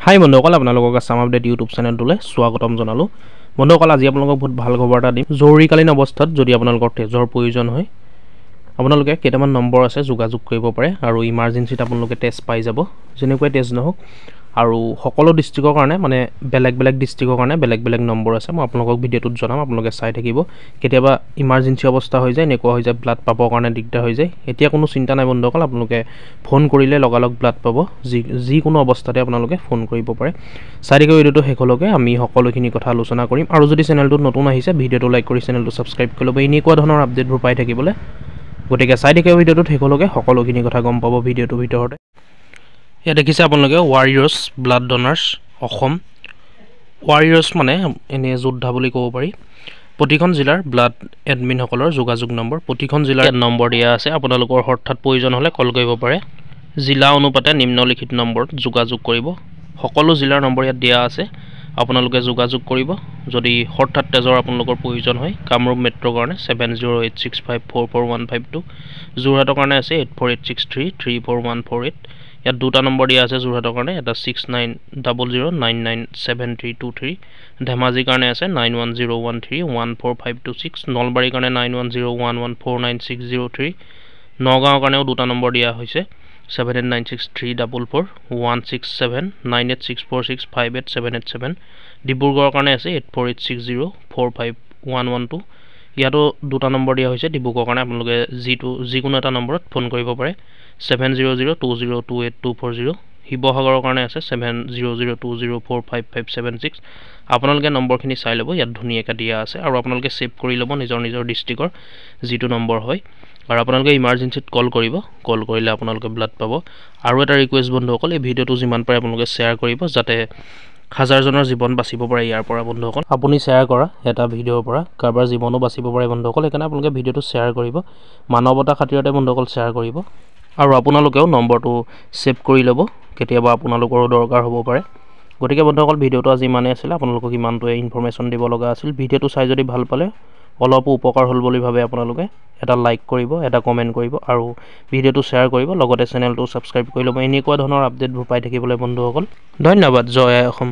হাই বন্ধুসকল, আপোনালোকক Assam update YouTube চেনেলটোলৈ স্বাগতম জনালোঁ। বন্ধুসকল, আজি আপোনালোকক বহুত ভাল খবৰ এটা দিম। জৰুৰীকালীন অৱস্থাত যদি আপোনালোকৰ তেজৰ প্ৰয়োজন হয়, আপোনালোকে কেইটামান নম্বৰ আছে, যোগাযোগ কৰিব পাৰে আৰু ইমাৰ্জেঞ্চিত আপোনালোকে টেষ্ট পাই যাব। যেনেকুৱাই টেষ্ট নহওক, আৰু সকলো ডিষ্ট্ৰিক্টৰ কাৰণে মানে বেলেগ বেলেগ ডিষ্ট্ৰিক্টৰ কাৰণে বেলেগ বেলেগ নম্বৰ আছে। মই আপোনালোকক ভিডিঅ'টোত জনাম, আপোনালোকে চাই থাকিব। কেতিয়াবা ইমাৰ্জেঞ্চি অৱস্থা হৈ যায়, এনেকুৱা হৈ যায় ব্লাড পাবৰ কাৰণে দিগদাৰ হৈ যায়। এতিয়া কোনো চিন্তা নাই বন্ধুসকল, আপোনালোকে ফোন কৰিলে লগালগ ব্লাড পাব। যিকোনো অৱস্থাতে আপোনালোকে ফোন কৰিব পাৰে। চাই থাকিব ভিডিঅ'টো শেষলৈকে, আমি সকলোখিনি কথা আলোচনা কৰিম। আৰু যদি চেনেলটোত নতুন আহিছে, ভিডিঅ'টো লাইক কৰি চেনেলটো ছাবস্ক্ৰাইব কৰি ল'ব এনেকুৱা ধৰণৰ আপডেটবোৰ পাই থাকিবলৈ। গতিকে চাই থাকিব ভিডিঅ'টোত শেষলৈকে, সকলোখিনি কথা গম পাব ভিডিঅ'টোৰ ভিতৰতে। ইয়াত দেখিছে আপোনালোকে ৱাৰিয়ৰ্ছ ব্লাড ডনাৰ্ছ অসম। ৱাৰিয়ৰ্ছ মানে এনে যোদ্ধা বুলি ক'ব পাৰি। প্ৰতিখন জিলাৰ ব্লাড এডমিনসকলৰ যোগাযোগ নম্বৰ, প্ৰতিখন জিলাৰ নম্বৰ দিয়া আছে। আপোনালোকৰ হঠাৎ প্ৰয়োজন হ'লে কল কৰিব পাৰে। জিলা অনুপাতে নিম্নলিখিত নম্বৰত যোগাযোগ কৰিব। সকলো জিলাৰ নম্বৰ ইয়াত দিয়া আছে, আপোনালোকে যোগাযোগ কৰিব যদি হঠাৎ তেজৰ আপোনালোকৰ প্ৰয়োজন হয়। কামৰূপ মেট্ৰৰ কাৰণে 7086544152, যোৰহাটৰ কাৰণে আছে 8486334148। ইয়াত দুটা নম্বৰ দিয়া আছে যোৰহাটৰ কাৰণে, এটা 6900997323, ধেমাজিৰ কাৰণে আছে 9101314526, নলবাৰীৰ কাৰণে 9101149603, নগাঁৱৰ কাৰণেও দুটা নম্বৰ দিয়া হৈছে 7896344167, 9864658787, ডিব্ৰুগড়ৰ কাৰণে আছে 8486045112। ইয়াতো দুটা নম্বৰ দিয়া হৈছে ডিব্ৰুগড়ৰ কাৰণে, আপোনালোকে যিকোনো এটা নম্বৰত ফোন কৰিব পাৰে 7002028240। শিৱসাগৰৰ কাৰণে আছে 7002045576। আপোনালোকে নম্বৰখিনি চাই ল'ব, ইয়াত ধুনীয়াকৈ দিয়া আছে আৰু আপোনালোকে ছেভ কৰি ল'ব নিজৰ নিজৰ ডিষ্ট্ৰিক্টৰ যিটো নম্বৰ হয়। আৰু আপোনালোকে ইমাৰ্জেঞ্চিত কল কৰিব, কল কৰিলে আপোনালোকে ব্লাড পাব। আৰু এটা ৰিকুৱেষ্ট বন্ধুসকল, এই ভিডিঅ'টো যিমান পাৰে আপোনালোকে শ্বেয়াৰ কৰিব, যাতে হাজাৰজনৰ জীৱন বাচিব পাৰে ইয়াৰ পৰা বন্ধুসকল। আপুনি শ্বেয়াৰ কৰা এটা ভিডিঅ'ৰ পৰা কাৰোবাৰ জীৱনো বাচিব পাৰে বন্ধুসকল, সেইকাৰণে আপোনালোকে ভিডিঅ'টো শ্বেয়াৰ কৰিব। মানৱতা খাতিৰতে বন্ধুসকল শ্বেয়াৰ কৰিব। আৰু আপোনালোকেও নম্বৰটো ছেভ কৰি ল'ব, কেতিয়াবা আপোনালোকৰো দৰকাৰ হ'ব পাৰে। গতিকে বন্ধুসকল, ভিডিঅ'টো আজি ইমানেই আছিলে, আপোনালোকক ইমানটোৱে ইনফৰমেশ্যন দিব লগা আছিল। ভিডিঅ'টো চাই যদি ভাল পালে, অলপো উপকাৰ হ'ল বুলি ভাবে আপোনালোকে, এটা লাইক কৰিব, এটা কমেণ্ট কৰিব আৰু ভিডিঅ'টো শ্বেয়াৰ কৰিব, লগতে চেনেলটো ছাবস্ক্ৰাইব কৰি ল'ব এনেকুৱা ধৰণৰ আপডেটবোৰ পাই থাকিবলৈ বন্ধুসকল। ধন্যবাদ। জয় আই অসম।